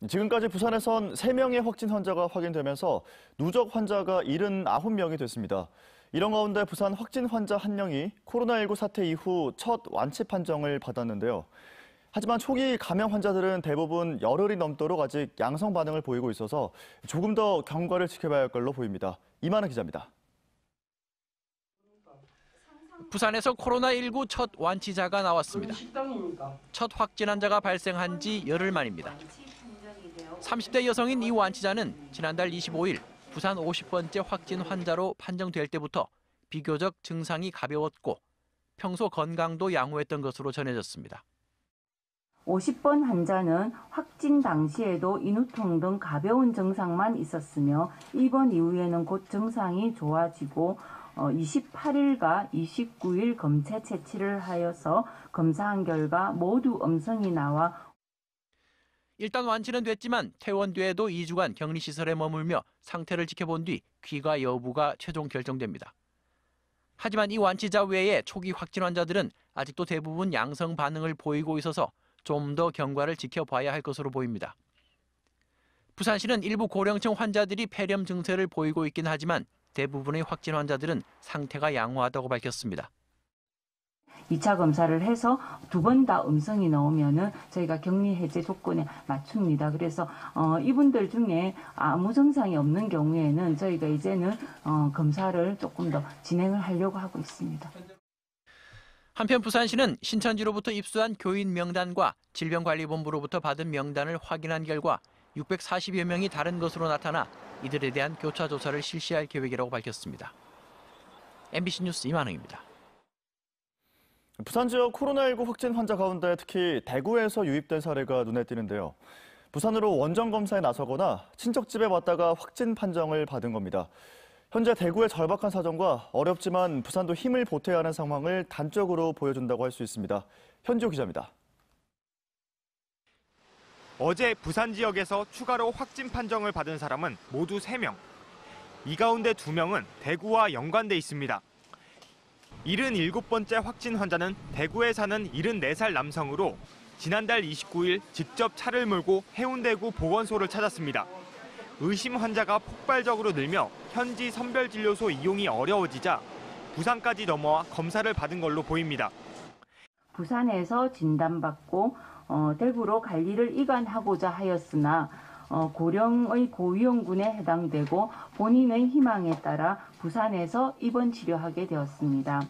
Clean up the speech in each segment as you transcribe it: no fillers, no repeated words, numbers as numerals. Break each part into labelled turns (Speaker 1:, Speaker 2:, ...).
Speaker 1: 지금까지 부산에선 3명의 확진 환자가 확인되면서 누적 환자가 79명이 됐습니다. 이런 가운데 부산 확진 환자 1명이 코로나19 사태 이후 첫 완치 판정을 받았는데요. 하지만 초기 감염 환자들은 대부분 열흘이 넘도록 아직 양성 반응을 보이고 있어서 조금 더 경과를 지켜봐야 할 걸로 보입니다. 이만희 기자입니다.
Speaker 2: 부산에서 코로나19 첫 완치자가 나왔습니다. 첫 확진 환자가 발생한 지 열흘 만입니다. 30대 여성인 이 완치자는 지난달 25일 부산 50번째 확진 환자로 판정될 때부터 비교적 증상이 가벼웠고 평소 건강도 양호했던 것으로 전해졌습니다.
Speaker 3: 50번 환자는 확진 당시에도 인후통 등 가벼운 증상만 있었으며 입원 이후에는 곧 증상이 좋아지고 28일과 29일 검체 채취를 하여서 검사한 결과 모두 음성이 나와
Speaker 2: 일단 완치는 됐지만 퇴원 뒤에도 2주간 격리시설에 머물며 상태를 지켜본 뒤 귀가 여부가 최종 결정됩니다. 하지만 이 완치자 외에 초기 확진 환자들은 아직도 대부분 양성 반응을 보이고 있어서 좀 더 경과를 지켜봐야 할 것으로 보입니다. 부산시는 일부 고령층 환자들이 폐렴 증세를 보이고 있긴 하지만 대부분의 확진 환자들은 상태가 양호하다고 밝혔습니다.
Speaker 3: 2차 검사를 해서 2번 다 음성이 나오면은 저희가 격리 해제 조건에 맞춥니다. 그래서 이분들 중에 아무 증상이 없는 경우에는 저희가 이제는 검사를 조금 더 진행을 하려고 하고 있습니다.
Speaker 2: 한편 부산시는 신천지로부터 입수한 교인 명단과 질병관리본부로부터 받은 명단을 확인한 결과 640여 명이 다른 것으로 나타나 이들에 대한 교차 조사를 실시할 계획이라고 밝혔습니다. MBC 뉴스 이만흥입니다.
Speaker 1: 부산 지역 코로나19 확진 환자 가운데 특히 대구에서 유입된 사례가 눈에 띄는데요. 부산으로 원정 검사에 나서거나 친척 집에 왔다가 확진 판정을 받은 겁니다. 현재 대구의 절박한 사정과 어렵지만 부산도 힘을 보태야 하는 상황을 단적으로 보여준다고 할 수 있습니다. 현지호 기자입니다.
Speaker 4: 어제 부산 지역에서 추가로 확진 판정을 받은 사람은 모두 3명. 이 가운데 2명은 대구와 연관돼 있습니다. 77번째 확진 환자는 대구에 사는 74살 남성으로 지난달 29일 직접 차를 몰고 해운대구 보건소를 찾았습니다. 의심 환자가 폭발적으로 늘며 현지 선별진료소 이용이 어려워지자 부산까지 넘어와 검사를 받은 걸로 보입니다.
Speaker 3: 부산에서 진단받고 대구로 관리를 이관하고자 하였으나 고령의 고위험군에 해당되고 본인의 희망에 따라 부산에서 입원 치료하게 되었습니다.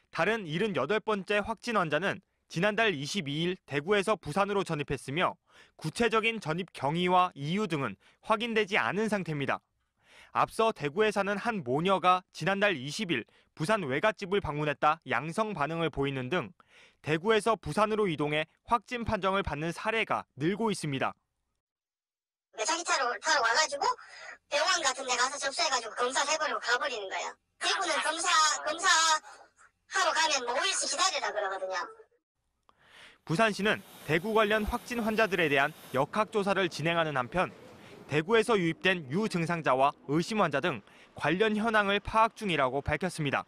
Speaker 4: 다른 78번째 확진 환자는 지난달 22일 대구에서 부산으로 전입했으며 구체적인 전입 경위와 이유 등은 확인되지 않은 상태입니다. 앞서 대구에 사는 한 모녀가 지난달 20일 부산 외갓집을 방문했다 양성 반응을 보이는 등 대구에서 부산으로 이동해 확진 판정을 받는 사례가 늘고 있습니다.
Speaker 5: 자기 차로 타러 와가지고 병원 같은 데 가서 접수해가지고 검사를 해보려고 가버리는 거예요. 대구는 검사하러 가면 뭐 5일씩 기다리라 그러거든요.
Speaker 4: 부산시는 대구 관련 확진 환자들에 대한 역학조사를 진행하는 한편 대구에서 유입된 유증상자와 의심 환자 등 관련 현황을 파악 중이라고 밝혔습니다.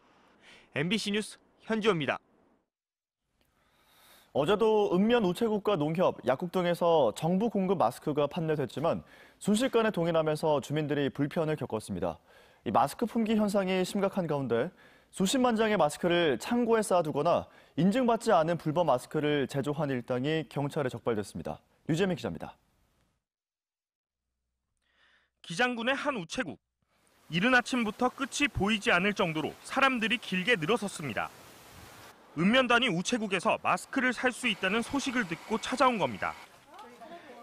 Speaker 4: MBC 뉴스 현지호입니다.
Speaker 1: 어제도 읍면 우체국과 농협, 약국 등에서 정부 공급 마스크가 판매됐지만 순식간에 동일하면서 주민들이 불편을 겪었습니다. 이 마스크 품귀 현상이 심각한 가운데 수십만 장의 마스크를 창고에 쌓아두거나 인증받지 않은 불법 마스크를 제조한 일당이 경찰에 적발됐습니다. 류재민 기자입니다.
Speaker 6: 기장군의 한 우체국. 이른 아침부터 끝이 보이지 않을 정도로 사람들이 길게 늘어섰습니다. 읍면단위 우체국에서 마스크를 살 수 있다는 소식을 듣고 찾아온 겁니다.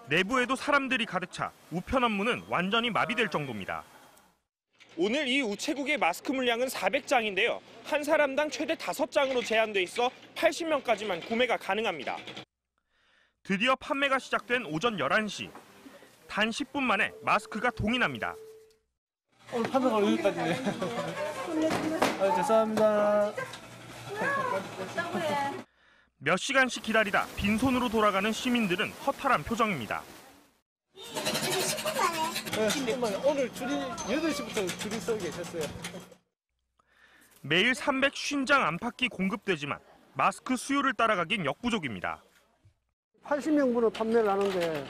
Speaker 6: 내부에도 사람들이 가득 차 우편 업무는 완전히 마비될 정도입니다. 오늘 이 우체국의 마스크 물량은 400장인데요. 한 사람당 최대 5장으로 제한돼 있어 80명까지만 구매가 가능합니다. 드디어 판매가 시작된 오전 11시. 단 10분 만에 마스크가 동인합니다.
Speaker 7: 오늘 판매가 여기까지네. 죄송합니다.
Speaker 6: 몇 시간씩 기다리다 빈손으로 돌아가는 시민들은 허탈한 표정입니다.
Speaker 7: 네, 10분 만에. 오늘 8시부터 줄이 서 계셨어요.
Speaker 6: 매일 350장 안팎이 공급되지만 마스크 수요를 따라가긴 역부족입니다.
Speaker 8: 80명분을 판매를 하는데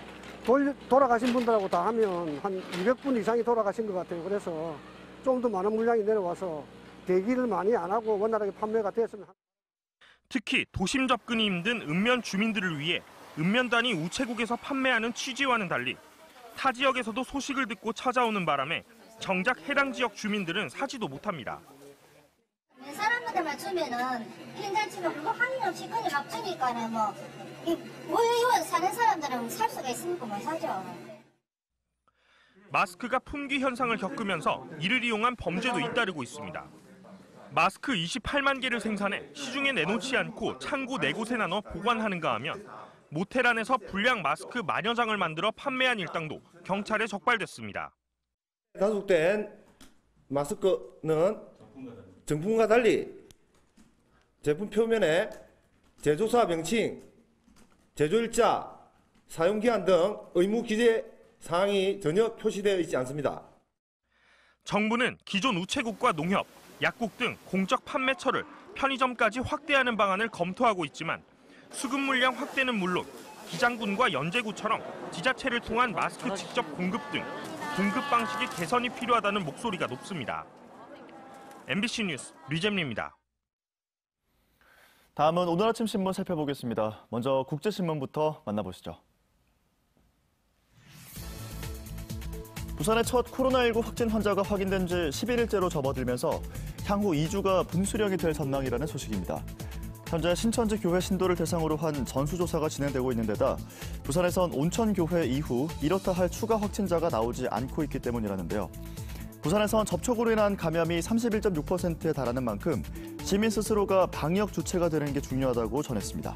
Speaker 7: 돌아가신 분들하고 다 하면 한 200분 이상이 돌아가신 것 같아요. 그래서 좀 더 많은 물량이 내려와서 대기를 많이 안 하고 원활하게 판매가 됐으면.
Speaker 6: 특히 도심 접근이 힘든 읍면 주민들을 위해 읍면 단위 우체국에서 판매하는 취지와는 달리 타 지역에서도 소식을 듣고 찾아오는 바람에 정작 해당 지역 주민들은 사지도 못합니다.
Speaker 5: 사람들만 주면은 괜찮지만 그거 확인 없이 그냥 막 주니까는 모여서 사는 사람들은 살 수가 있으니까 못 사죠.
Speaker 6: 마스크가 품귀 현상을 겪으면서 이를 이용한 범죄도 잇따르고 있습니다. 마스크 28만 개를 생산해 시중에 내놓지 않고 창고 4곳에 나눠 보관하는가 하면 모텔 안에서 불량 마스크 만여 장을 만들어 판매한 일당도 경찰에 적발됐습니다.
Speaker 8: 단속된 마스크는 정품과 달리 제품 표면에 제조사 명칭, 제조일자, 사용기한 등 의무 기재 사항이 전혀 표시되어 있지 않습니다.
Speaker 6: 정부는 기존 우체국과 농협, 약국 등 공적 판매처를 편의점까지 확대하는 방안을 검토하고 있지만 수급 물량 확대는 물론 기장군과 연제구처럼 지자체를 통한 마스크 직접 공급 등 공급 방식의 개선이 필요하다는 목소리가 높습니다. MBC 뉴스 류잼리입니다.
Speaker 1: 다음은 오늘 아침 신문 살펴보겠습니다. 먼저 국제신문부터 만나보시죠. 부산의 첫 코로나19 확진 환자가 확인된 지 11일째로 접어들면서 향후 2주가 분수령이 될 전망이라는 소식입니다. 현재 신천지 교회 신도를 대상으로 한 전수조사가 진행되고 있는 데다 부산에선 온천교회 이후 이렇다 할 추가 확진자가 나오지 않고 있기 때문이라는데요. 부산에선 접촉으로 인한 감염이 31.6%에 달하는 만큼 시민 스스로가 방역 주체가 되는 게 중요하다고 전했습니다.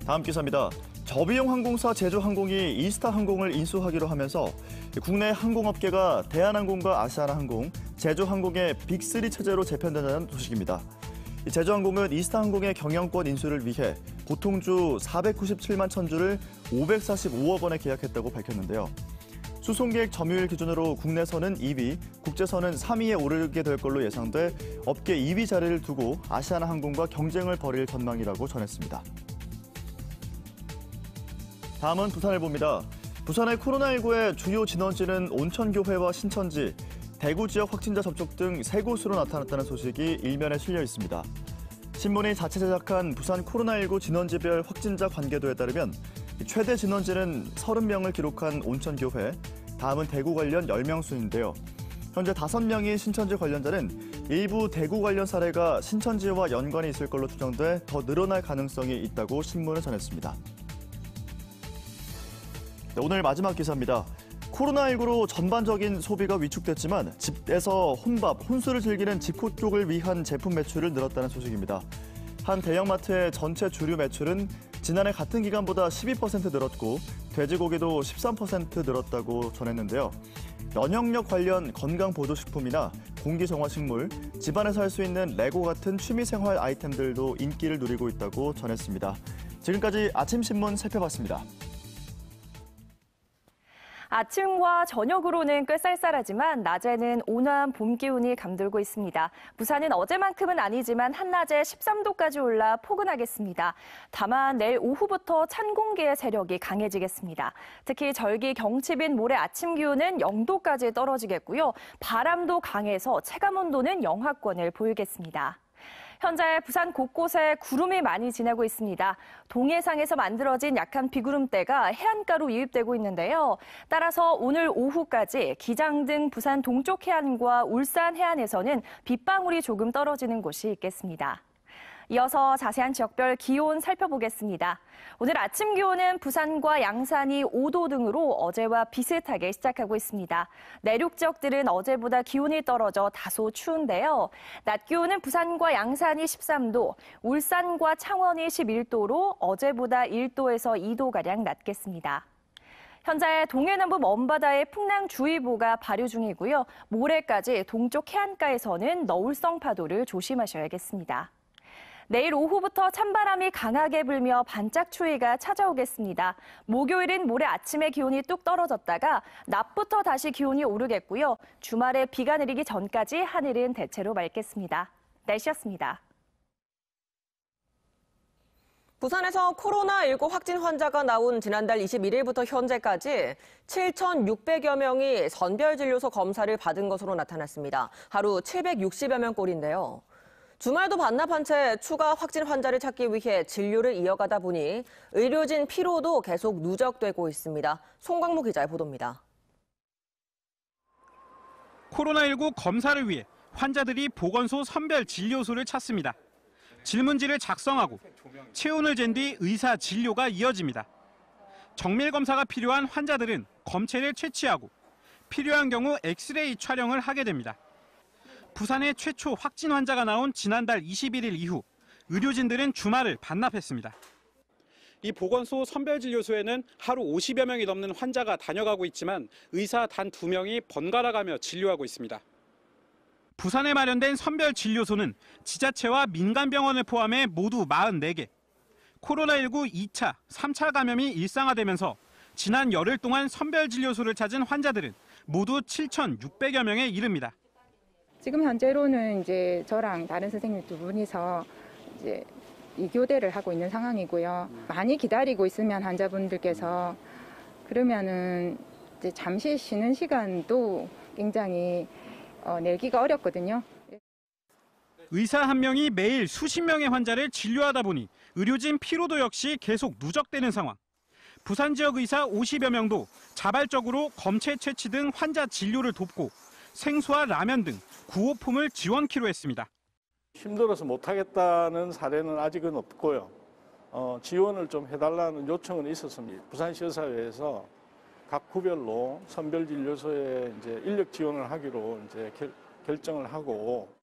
Speaker 1: 다음 기사입니다. 저비용 항공사 제주항공이 이스타항공을 인수하기로 하면서 국내 항공업계가 대한항공과 아시아나항공, 제주항공의 빅3 체제로 재편된다는 소식입니다. 제주항공은 이스타항공의 경영권 인수를 위해 보통주 497만 천주를 545억 원에 계약했다고 밝혔는데요. 수송객 점유율 기준으로 국내선은 2위, 국제선은 3위에 오르게 될 걸로 예상돼 업계 2위 자리를 두고 아시아나항공과 경쟁을 벌일 전망이라고 전했습니다. 다음은 부산일보입니다. 부산의 코로나19의 주요 진원지는 온천교회와 신천지, 대구 지역 확진자 접촉 등 3곳으로 나타났다는 소식이 일면에 실려 있습니다. 신문이 자체 제작한 부산 코로나19 진원지별 확진자 관계도에 따르면 최대 진원지는 30명을 기록한 온천교회, 다음은 대구 관련 10명 순인데요. 현재 5명이 신천지 관련자는 일부 대구 관련 사례가 신천지와 연관이 있을 걸로 추정돼 더 늘어날 가능성이 있다고 신문은 전했습니다. 오늘 마지막 기사입니다. 코로나19로 전반적인 소비가 위축됐지만 집에서 혼밥, 혼술을 즐기는 집콕 쪽을 위한 제품 매출을 늘었다는 소식입니다. 한 대형마트의 전체 주류 매출은 지난해 같은 기간보다 12% 늘었고 돼지고기도 13% 늘었다고 전했는데요. 면역력 관련 건강보조식품이나 공기정화식물, 집안에서 할 수 있는 레고 같은 취미생활 아이템들도 인기를 누리고 있다고 전했습니다. 지금까지 아침신문 살펴봤습니다.
Speaker 9: 아침과 저녁으로는 꽤 쌀쌀하지만 낮에는 온화한 봄 기운이 감돌고 있습니다. 부산은 어제만큼은 아니지만 한낮에 13도까지 올라 포근하겠습니다. 다만 내일 오후부터 찬 공기의 세력이 강해지겠습니다. 특히 절기 경칩인 모레 아침 기온은 0도까지 떨어지겠고요. 바람도 강해서 체감온도는 영하권을 보이겠습니다. 현재 부산 곳곳에 구름이 많이 지나고 있습니다. 동해상에서 만들어진 약한 비구름대가 해안가로 유입되고 있는데요. 따라서 오늘 오후까지 기장 등 부산 동쪽 해안과 울산 해안에서는 빗방울이 조금 떨어지는 곳이 있겠습니다. 이어서 자세한 지역별 기온 살펴보겠습니다. 오늘 아침 기온은 부산과 양산이 5도 등으로 어제와 비슷하게 시작하고 있습니다. 내륙 지역들은 어제보다 기온이 떨어져 다소 추운데요. 낮 기온은 부산과 양산이 13도, 울산과 창원이 11도로 어제보다 1도에서 2도가량 낮겠습니다. 현재 동해남부 먼바다에 풍랑주의보가 발효 중이고요. 모레까지 동쪽 해안가에서는 너울성 파도를 조심하셔야겠습니다. 내일 오후부터 찬바람이 강하게 불며 반짝 추위가 찾아오겠습니다. 목요일은 모레 아침에 기온이 뚝 떨어졌다가 낮부터 다시 기온이 오르겠고요. 주말에 비가 내리기 전까지 하늘은 대체로 맑겠습니다. 날씨였습니다.
Speaker 10: 부산에서 코로나19 확진 환자가 나온 지난달 21일부터 현재까지 7,600여 명이 선별진료소 검사를 받은 것으로 나타났습니다. 하루 760여 명꼴인데요. 주말도 반납한 채 추가 확진 환자를 찾기 위해 진료를 이어가다 보니 의료진 피로도 계속 누적되고 있습니다. 송광무 기자의 보도입니다.
Speaker 11: 코로나19 검사를 위해 환자들이 보건소 선별진료소를 찾습니다. 질문지를 작성하고 체온을 잰 뒤 의사 진료가 이어집니다. 정밀 검사가 필요한 환자들은 검체를 채취하고 필요한 경우 엑스레이 촬영을 하게 됩니다. 부산에 최초 확진 환자가 나온 지난달 21일 이후 의료진들은 주말을 반납했습니다. 이 보건소 선별진료소에는 하루 50여 명이 넘는 환자가 다녀가고 있지만 의사 단 2명이 번갈아가며 진료하고 있습니다. 부산에 마련된 선별진료소는 지자체와 민간병원을 포함해 모두 44개. 코로나19 2차, 3차 감염이 일상화되면서 지난 열흘 동안 선별진료소를 찾은 환자들은 모두 7,600여 명에 이릅니다.
Speaker 12: 지금 현재로는 이제 저랑 다른 선생님 두 분이서 이제 2교대를 하고 있는 상황이고요. 많이 기다리고 있으면 환자분들께서 그러면은 이제 잠시 쉬는 시간도 굉장히 내기가 어렵거든요.
Speaker 11: 의사 한 명이 매일 수십 명의 환자를 진료하다 보니 의료진 피로도 역시 계속 누적되는 상황. 부산 지역 의사 50여 명도 자발적으로 검체 채취 등 환자 진료를 돕고 생수와 라면 등 구호품을 지원키로 했습니다.
Speaker 13: 힘들어서 못하겠다는 사례는 아직은 없고요. 지원을 좀 해달라는 요청은 있었습니다. 부산시 의사회에서 각 구별로 선별진료소에 이제 인력 지원을 하기로 이제 결정을 하고.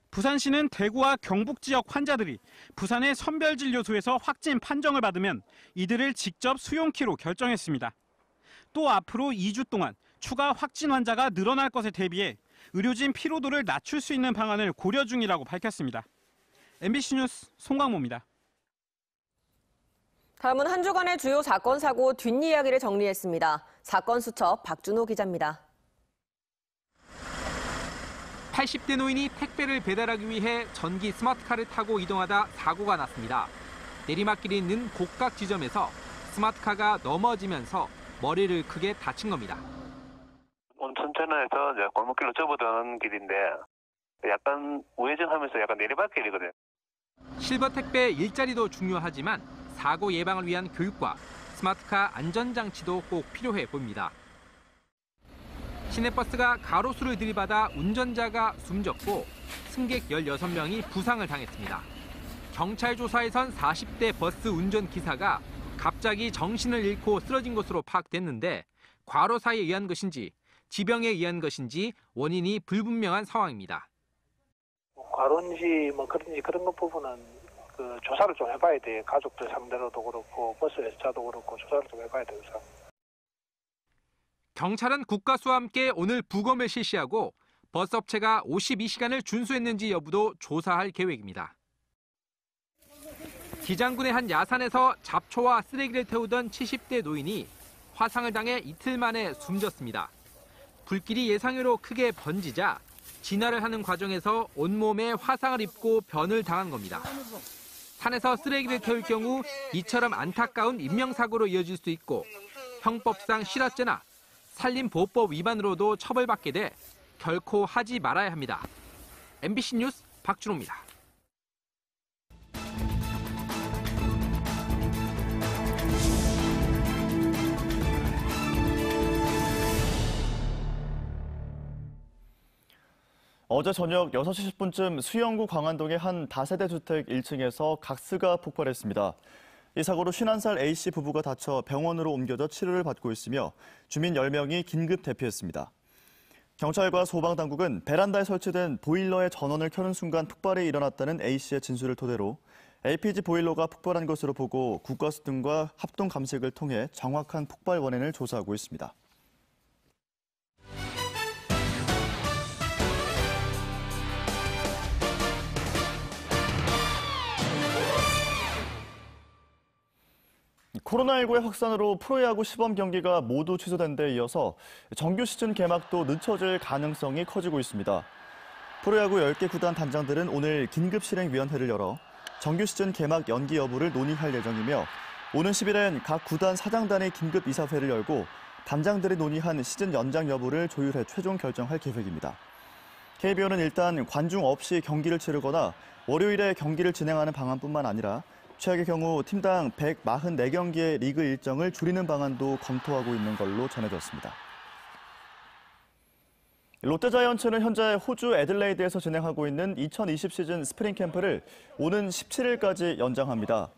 Speaker 11: 부산시는 대구와 경북 지역 환자들이 부산의 선별진료소에서 확진 판정을 받으면 이들을 직접 수용키로 결정했습니다. 또 앞으로 2주 동안 추가 확진 환자가 늘어날 것에 대비해 의료진 피로도를 낮출 수 있는 방안을 고려 중이라고 밝혔습니다. MBC 뉴스 송광모입니다.
Speaker 10: 다음은 한 주간의 주요 사건, 사고 뒷이야기를 정리했습니다. 사건 수첩 박준호 기자입니다.
Speaker 14: 80대 노인이 택배를 배달하기 위해 전기 스마트카를 타고 이동하다 사고가 났습니다. 내리막길이 있는 곡각 지점에서 스마트카가 넘어지면서 머리를 크게 다친 겁니다.
Speaker 15: 온천천에서 이제 골목길로 접어드는 길인데 약간 우회전하면서 약간 내리막길이거든요.
Speaker 14: 실버 택배 일자리도 중요하지만 사고 예방을 위한 교육과 스마트카 안전장치도 꼭 필요해 보입니다. 시내버스가 가로수를 들이받아 운전자가 숨졌고 승객 16명이 부상을 당했습니다. 경찰 조사에선 40대 버스 운전기사가 갑자기 정신을 잃고 쓰러진 것으로 파악됐는데 과로사에 의한 것인지 지병에 의한 것인지 원인이 불분명한 상황입니다.
Speaker 16: 과로인지 그런지 그런 것 부분은 조사를 좀 해봐야 돼요. 가족들 상대로도 그렇고 버스 회사도 그렇고 조사를 좀 해봐야 돼요.
Speaker 14: 경찰은 국가수와 함께 오늘 부검을 실시하고 버스업체가 52시간을 준수했는지 여부도 조사할 계획입니다. 기장군의 한 야산에서 잡초와 쓰레기를 태우던 70대 노인이 화상을 당해 이틀 만에 숨졌습니다. 불길이 예상외로 크게 번지자 진화를 하는 과정에서 온몸에 화상을 입고 변을 당한 겁니다. 산에서 쓰레기를 태울 경우 이처럼 안타까운 인명사고로 이어질 수 있고 형법상 실화죄나 산림보호법 위반으로도 처벌받게 돼 결코 하지 말아야 합니다. MBC 뉴스 박준호입니다.
Speaker 1: 어제 저녁 6시 10분쯤 수영구 광안동의 한 다세대 주택 1층에서 가스가 폭발했습니다. 이 사고로 51살 A씨 부부가 다쳐 병원으로 옮겨져 치료를 받고 있으며 주민 10명이 긴급 대피했습니다. 경찰과 소방당국은 베란다에 설치된 보일러의 전원을 켜는 순간 폭발이 일어났다는 A씨의 진술을 토대로 LPG 보일러가 폭발한 것으로 보고 국가수 등과 합동 감식을 통해 정확한 폭발 원인을 조사하고 있습니다. 코로나19의 확산으로 프로야구 시범 경기가 모두 취소된 데 이어서 정규 시즌 개막도 늦춰질 가능성이 커지고 있습니다. 프로야구 10개 구단 단장들은 오늘 긴급실행위원회를 열어 정규 시즌 개막 연기 여부를 논의할 예정이며 오는 10일엔 각 구단 사장단의 긴급 이사회를 열고 단장들이 논의한 시즌 연장 여부를 조율해 최종 결정할 계획입니다. KBO는 일단 관중 없이 경기를 치르거나 월요일에 경기를 진행하는 방안뿐만 아니라 최악의 경우 팀당 144경기의 리그 일정을 줄이는 방안도 검토하고 있는 걸로 전해졌습니다. 롯데자이언츠는 현재 호주 애들레이드에서 진행하고 있는 2020 시즌 스프링 캠프를 오는 17일까지 연장합니다.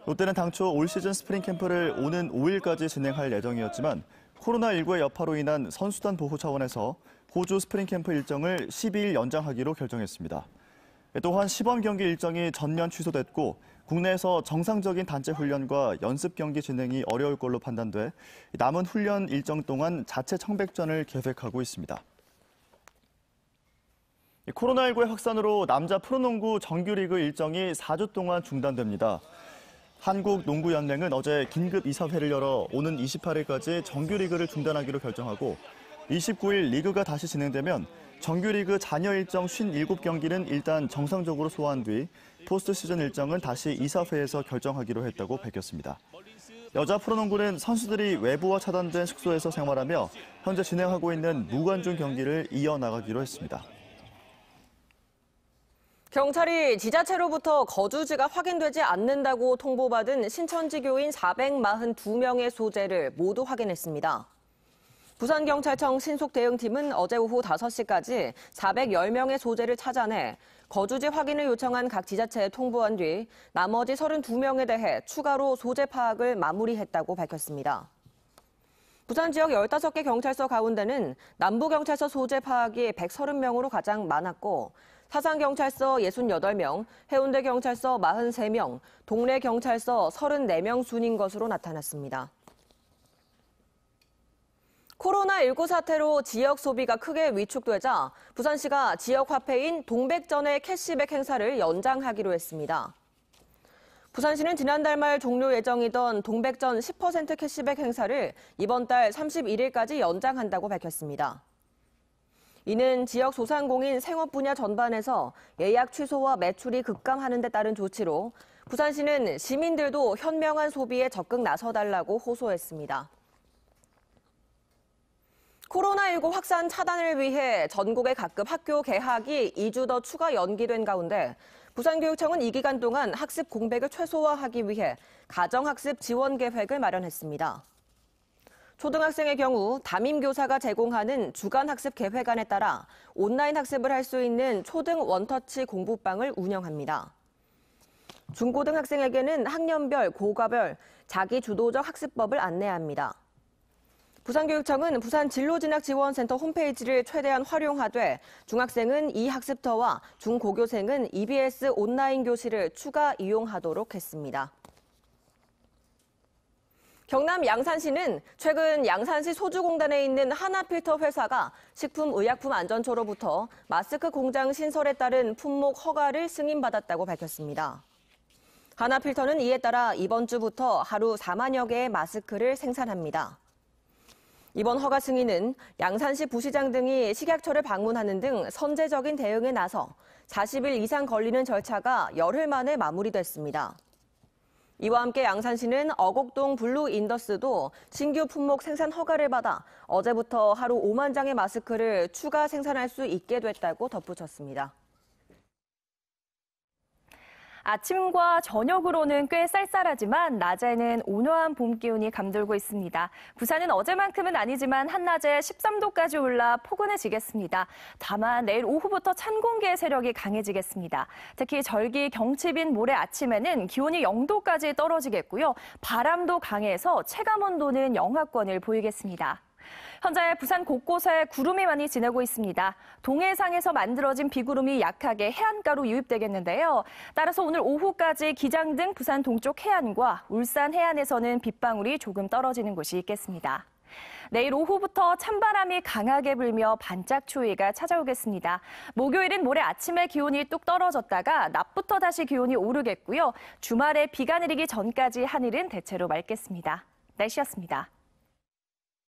Speaker 1: 롯데는 당초 올 시즌 스프링 캠프를 오는 5일까지 진행할 예정이었지만 코로나19의 여파로 인한 선수단 보호 차원에서 호주 스프링 캠프 일정을 12일 연장하기로 결정했습니다. 또한 시범 경기 일정이 전면 취소됐고 국내에서 정상적인 단체 훈련과 연습 경기 진행이 어려울 걸로 판단돼 남은 훈련 일정 동안 자체 청백전을 계획하고 있습니다. 코로나19의 확산으로 남자 프로농구 정규리그 일정이 4주 동안 중단됩니다. 한국농구연맹은 어제 긴급 이사회를 열어 오는 28일까지 정규리그를 중단하기로 결정하고 29일 리그가 다시 진행되면 정규리그 잔여 일정 57경기는 일단 정상적으로 소화한 뒤 포스트 시즌 일정은 다시 이사회에서 결정하기로 했다고 밝혔습니다. 여자 프로농구는 선수들이 외부와 차단된 숙소에서 생활하며 현재 진행하고 있는 무관중 경기를 이어나가기로 했습니다.
Speaker 10: 경찰이 지자체로부터 거주지가 확인되지 않는다고 통보받은 신천지 교인 442명의 소재를 모두 확인했습니다. 부산경찰청 신속대응팀은 어제 오후 5시까지 410명의 소재를 찾아내 거주지 확인을 요청한 각 지자체에 통보한 뒤 나머지 32명에 대해 추가로 소재 파악을 마무리했다고 밝혔습니다. 부산 지역 15개 경찰서 가운데는 남부경찰서 소재 파악이 130명으로 가장 많았고 사상경찰서 68명, 해운대경찰서 43명, 동래경찰서 34명 순인 것으로 나타났습니다. 코로나19 사태로 지역 소비가 크게 위축되자 부산시가 지역 화폐인 동백전의 캐시백 행사를 연장하기로 했습니다. 부산시는 지난달 말 종료 예정이던 동백전 10% 캐시백 행사를 이번 달 31일까지 연장한다고 밝혔습니다. 이는 지역 소상공인 생업 분야 전반에서 예약 취소와 매출이 급감하는 데 따른 조치로 부산시는 시민들도 현명한 소비에 적극 나서달라고 호소했습니다. 코로나19 확산 차단을 위해 전국의 각급 학교 개학이 2주 더 추가 연기된 가운데 부산교육청은 이 기간 동안 학습 공백을 최소화하기 위해 가정학습 지원 계획을 마련했습니다. 초등학생의 경우 담임교사가 제공하는 주간학습 계획안에 따라 온라인 학습을 할 수 있는 초등 원터치 공부방을 운영합니다. 중고등학생에게는 학년별, 고과별, 자기주도적 학습법을 안내합니다. 부산교육청은 부산진로진학지원센터 홈페이지를 최대한 활용하되 중학생은 이학습터와 중고교생은 EBS 온라인 교실을 추가 이용하도록 했습니다. 경남 양산시는 최근 양산시 소주공단에 있는 하나필터 회사가 식품의약품안전처로부터 마스크 공장 신설에 따른 품목 허가를 승인받았다고 밝혔습니다. 하나필터는 이에 따라 이번 주부터 하루 4만여 개의 마스크를 생산합니다. 이번 허가 승인은 양산시 부시장 등이 식약처를 방문하는 등 선제적인 대응에 나서 40일 이상 걸리는 절차가 열흘 만에 마무리됐습니다. 이와 함께 양산시는 어곡동 블루인더스도 신규 품목 생산 허가를 받아 어제부터 하루 5만 장의 마스크를 추가 생산할 수 있게 됐다고 덧붙였습니다.
Speaker 9: 아침과 저녁으로는 꽤 쌀쌀하지만 낮에는 온화한 봄 기온이 감돌고 있습니다. 부산은 어제만큼은 아니지만 한낮에 13도까지 올라 포근해지겠습니다. 다만 내일 오후부터 찬 공기의 세력이 강해지겠습니다. 특히 절기 경칩인 모레 아침에는 기온이 0도까지 떨어지겠고요. 바람도 강해서 체감온도는 영하권을 보이겠습니다. 현재 부산 곳곳에 구름이 많이 지내고 있습니다. 동해상에서 만들어진 비구름이 약하게 해안가로 유입되겠는데요. 따라서 오늘 오후까지 기장 등 부산 동쪽 해안과 울산 해안에서는 빗방울이 조금 떨어지는 곳이 있겠습니다. 내일 오후부터 찬바람이 강하게 불며 반짝 추위가 찾아오겠습니다. 목요일은 모레 아침에 기온이 뚝 떨어졌다가 낮부터 다시 기온이 오르겠고요. 주말에 비가 내리기 전까지 하늘은 대체로 맑겠습니다. 날씨였습니다.